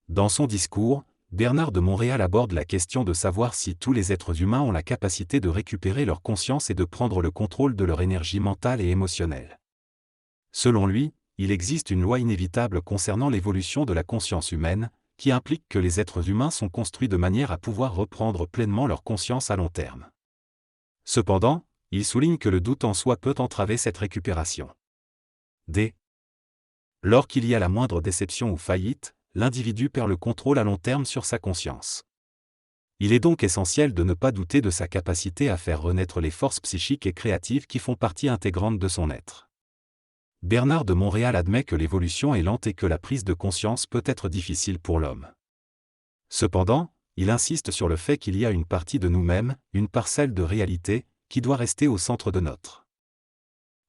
Dans son discours, Bernard de Montréal aborde la question de savoir si tous les êtres humains ont la capacité de récupérer leur conscience et de prendre le contrôle de leur énergie mentale et émotionnelle. Selon lui, il existe une loi inévitable concernant l'évolution de la conscience humaine, qui implique que les êtres humains sont construits de manière à pouvoir reprendre pleinement leur conscience à long terme. Cependant, il souligne que le doute en soi peut entraver cette récupération. Lorsqu'il y a la moindre déception ou faillite, l'individu perd le contrôle à long terme sur sa conscience. Il est donc essentiel de ne pas douter de sa capacité à faire renaître les forces psychiques et créatives qui font partie intégrante de son être. Bernard de Montréal admet que l'évolution est lente et que la prise de conscience peut être difficile pour l'homme. Cependant, il insiste sur le fait qu'il y a une partie de nous-mêmes, une parcelle de réalité, qui doit rester au centre de notre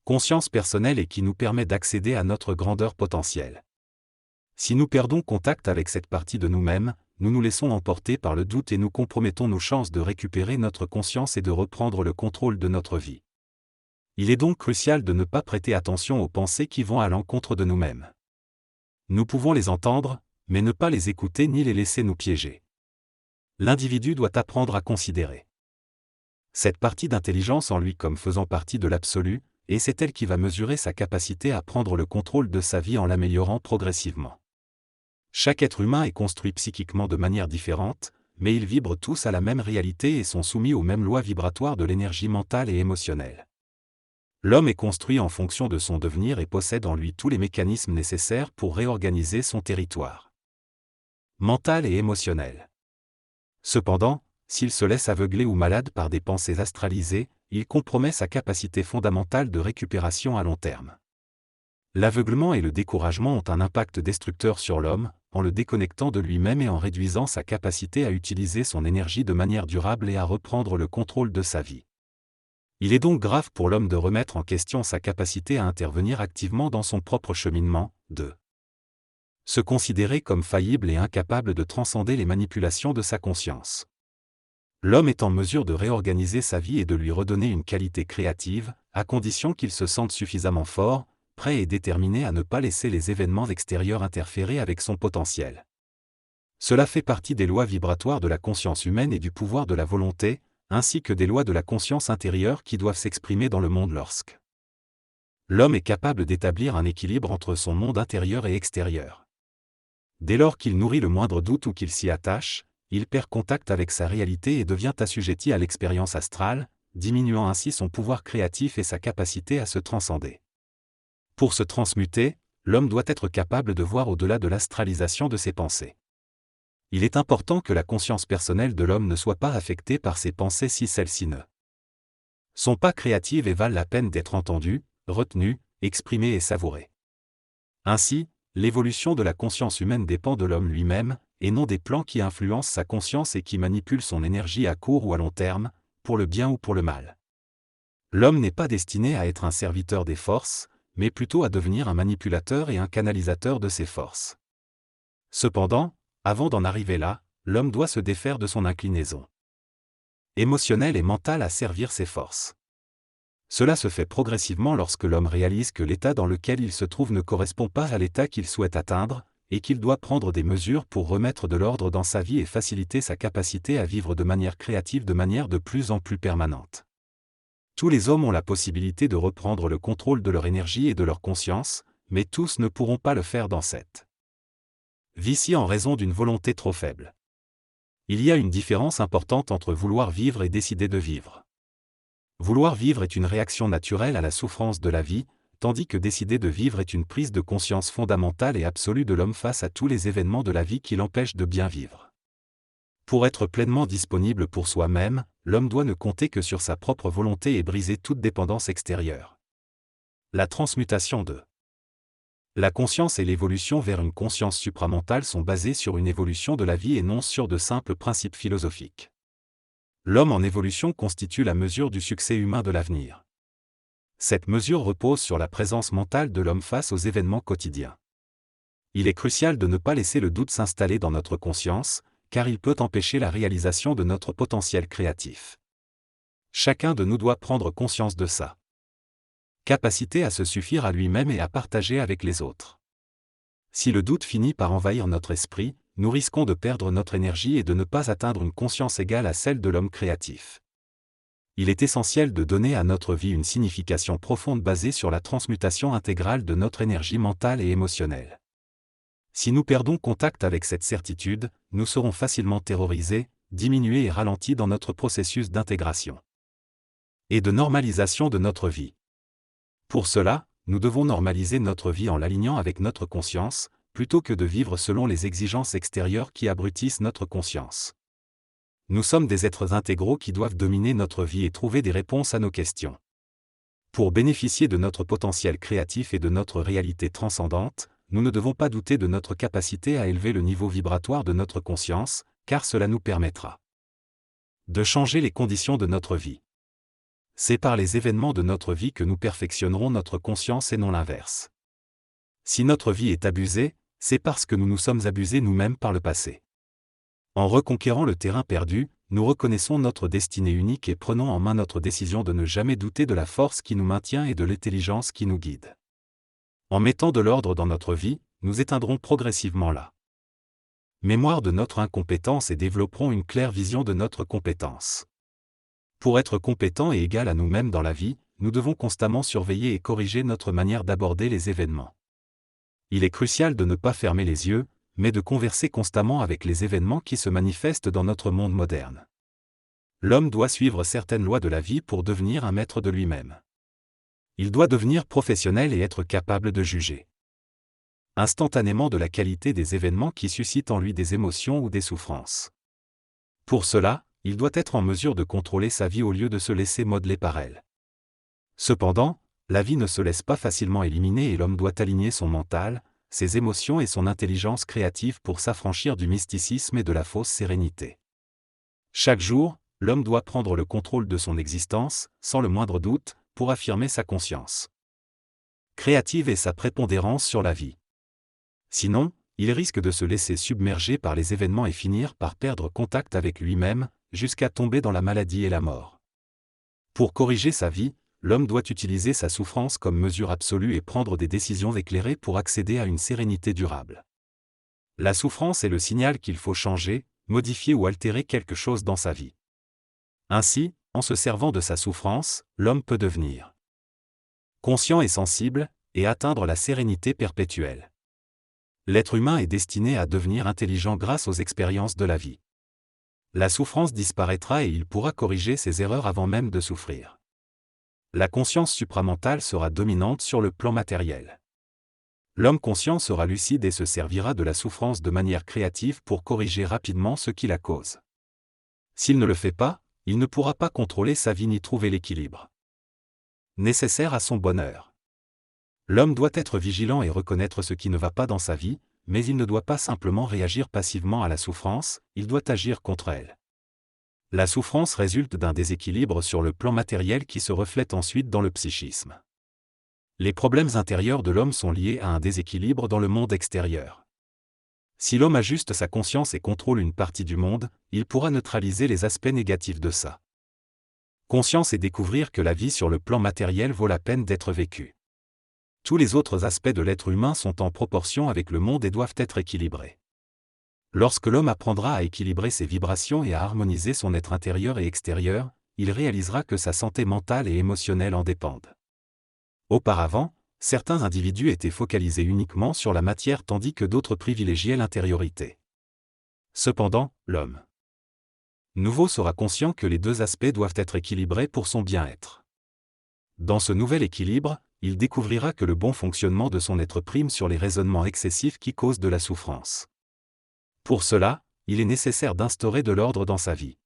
conscience personnelle et qui nous permet d'accéder à notre grandeur potentielle. Si nous perdons contact avec cette partie de nous-mêmes, nous nous laissons emporter par le doute et nous compromettons nos chances de récupérer notre conscience et de reprendre le contrôle de notre vie. Il est donc crucial de ne pas prêter attention aux pensées qui vont à l'encontre de nous-mêmes. Nous pouvons les entendre, mais ne pas les écouter ni les laisser nous piéger. L'individu doit apprendre à considérer cette partie d'intelligence en lui comme faisant partie de l'absolu, et c'est elle qui va mesurer sa capacité à prendre le contrôle de sa vie en l'améliorant progressivement. Chaque être humain est construit psychiquement de manière différente, mais ils vibrent tous à la même réalité et sont soumis aux mêmes lois vibratoires de l'énergie mentale et émotionnelle. L'homme est construit en fonction de son devenir et possède en lui tous les mécanismes nécessaires pour réorganiser son territoire mental et émotionnel. Cependant, s'il se laisse aveugler ou malade par des pensées astralisées, il compromet sa capacité fondamentale de récupération à long terme. L'aveuglement et le découragement ont un impact destructeur sur l'homme, en le déconnectant de lui-même et en réduisant sa capacité à utiliser son énergie de manière durable et à reprendre le contrôle de sa vie. Il est donc grave pour l'homme de remettre en question sa capacité à intervenir activement dans son propre cheminement, de se considérer comme faillible et incapable de transcender les manipulations de sa conscience. L'homme est en mesure de réorganiser sa vie et de lui redonner une qualité créative, à condition qu'il se sente suffisamment fort, prêt et déterminé à ne pas laisser les événements extérieurs interférer avec son potentiel. Cela fait partie des lois vibratoires de la conscience humaine et du pouvoir de la volonté, ainsi que des lois de la conscience intérieure qui doivent s'exprimer dans le monde lorsque l'homme est capable d'établir un équilibre entre son monde intérieur et extérieur. Dès lors qu'il nourrit le moindre doute ou qu'il s'y attache, il perd contact avec sa réalité et devient assujetti à l'expérience astrale, diminuant ainsi son pouvoir créatif et sa capacité à se transcender. Pour se transmuter, l'homme doit être capable de voir au-delà de l'astralisation de ses pensées. Il est important que la conscience personnelle de l'homme ne soit pas affectée par ses pensées si celles-ci ne sont pas créatives et valent la peine d'être entendues, retenues, exprimées et savourées. Ainsi, l'évolution de la conscience humaine dépend de l'homme lui-même, et non des plans qui influencent sa conscience et qui manipulent son énergie à court ou à long terme, pour le bien ou pour le mal. L'homme n'est pas destiné à être un serviteur des forces, mais plutôt à devenir un manipulateur et un canalisateur de ces forces. Cependant, avant d'en arriver là, l'homme doit se défaire de son inclinaison émotionnelle et mentale à servir ses forces. Cela se fait progressivement lorsque l'homme réalise que l'état dans lequel il se trouve ne correspond pas à l'état qu'il souhaite atteindre, et qu'il doit prendre des mesures pour remettre de l'ordre dans sa vie et faciliter sa capacité à vivre de manière créative de manière de plus en plus permanente. Tous les hommes ont la possibilité de reprendre le contrôle de leur énergie et de leur conscience, mais tous ne pourront pas le faire dans cette vie-ci en raison d'une volonté trop faible. Il y a une différence importante entre vouloir vivre et décider de vivre. Vouloir vivre est une réaction naturelle à la souffrance de la vie, tandis que décider de vivre est une prise de conscience fondamentale et absolue de l'homme face à tous les événements de la vie qui l'empêchent de bien vivre. Pour être pleinement disponible pour soi-même, l'homme doit ne compter que sur sa propre volonté et briser toute dépendance extérieure. La transmutation de la conscience et l'évolution vers une conscience supramentale sont basées sur une évolution de la vie et non sur de simples principes philosophiques. L'homme en évolution constitue la mesure du succès humain de l'avenir. Cette mesure repose sur la présence mentale de l'homme face aux événements quotidiens. Il est crucial de ne pas laisser le doute s'installer dans notre conscience, car il peut empêcher la réalisation de notre potentiel créatif. Chacun de nous doit prendre conscience de sa capacité à se suffire à lui-même et à partager avec les autres. Si le doute finit par envahir notre esprit, nous risquons de perdre notre énergie et de ne pas atteindre une conscience égale à celle de l'homme créatif. Il est essentiel de donner à notre vie une signification profonde basée sur la transmutation intégrale de notre énergie mentale et émotionnelle. Si nous perdons contact avec cette certitude, nous serons facilement terrorisés, diminués et ralentis dans notre processus d'intégration et de normalisation de notre vie. Pour cela, nous devons normaliser notre vie en l'alignant avec notre conscience, plutôt que de vivre selon les exigences extérieures qui abrutissent notre conscience. Nous sommes des êtres intégraux qui doivent dominer notre vie et trouver des réponses à nos questions. Pour bénéficier de notre potentiel créatif et de notre réalité transcendante, nous ne devons pas douter de notre capacité à élever le niveau vibratoire de notre conscience, car cela nous permettra de changer les conditions de notre vie. C'est par les événements de notre vie que nous perfectionnerons notre conscience et non l'inverse. Si notre vie est abusée, c'est parce que nous nous sommes abusés nous-mêmes par le passé. En reconquérant le terrain perdu, nous reconnaissons notre destinée unique et prenons en main notre décision de ne jamais douter de la force qui nous maintient et de l'intelligence qui nous guide. En mettant de l'ordre dans notre vie, nous éteindrons progressivement la mémoire de notre incompétence et développerons une claire vision de notre compétence. Pour être compétents et égal à nous-mêmes dans la vie, nous devons constamment surveiller et corriger notre manière d'aborder les événements. Il est crucial de ne pas fermer les yeux, mais de converser constamment avec les événements qui se manifestent dans notre monde moderne. L'homme doit suivre certaines lois de la vie pour devenir un maître de lui-même. Il doit devenir professionnel et être capable de juger instantanément de la qualité des événements qui suscitent en lui des émotions ou des souffrances. Pour cela, il doit être en mesure de contrôler sa vie au lieu de se laisser modeler par elle. Cependant, la vie ne se laisse pas facilement éliminer et l'homme doit aligner son mental, ses émotions et son intelligence créative pour s'affranchir du mysticisme et de la fausse sérénité. Chaque jour, l'homme doit prendre le contrôle de son existence, sans le moindre doute, pour affirmer sa conscience créative et sa prépondérance sur la vie. Sinon, il risque de se laisser submerger par les événements et finir par perdre contact avec lui-même, jusqu'à tomber dans la maladie et la mort. Pour corriger sa vie, l'homme doit utiliser sa souffrance comme mesure absolue et prendre des décisions éclairées pour accéder à une sérénité durable. La souffrance est le signal qu'il faut changer, modifier ou altérer quelque chose dans sa vie. Ainsi, en se servant de sa souffrance, l'homme peut devenir conscient et sensible, et atteindre la sérénité perpétuelle. L'être humain est destiné à devenir intelligent grâce aux expériences de la vie. La souffrance disparaîtra et il pourra corriger ses erreurs avant même de souffrir. La conscience supramentale sera dominante sur le plan matériel. L'homme conscient sera lucide et se servira de la souffrance de manière créative pour corriger rapidement ce qui la cause. S'il ne le fait pas, il ne pourra pas contrôler sa vie ni trouver l'équilibre nécessaire à son bonheur. L'homme doit être vigilant et reconnaître ce qui ne va pas dans sa vie, mais il ne doit pas simplement réagir passivement à la souffrance, il doit agir contre elle. La souffrance résulte d'un déséquilibre sur le plan matériel qui se reflète ensuite dans le psychisme. Les problèmes intérieurs de l'homme sont liés à un déséquilibre dans le monde extérieur. Si l'homme ajuste sa conscience et contrôle une partie du monde, il pourra neutraliser les aspects négatifs de sa conscience et découvrir que la vie sur le plan matériel vaut la peine d'être vécue. Tous les autres aspects de l'être humain sont en proportion avec le monde et doivent être équilibrés. Lorsque l'homme apprendra à équilibrer ses vibrations et à harmoniser son être intérieur et extérieur, il réalisera que sa santé mentale et émotionnelle en dépendent. Auparavant, certains individus étaient focalisés uniquement sur la matière tandis que d'autres privilégiaient l'intériorité. Cependant, l'homme nouveau sera conscient que les deux aspects doivent être équilibrés pour son bien-être. Dans ce nouvel équilibre, il découvrira que le bon fonctionnement de son être prime sur les raisonnements excessifs qui causent de la souffrance. Pour cela, il est nécessaire d'instaurer de l'ordre dans sa vie.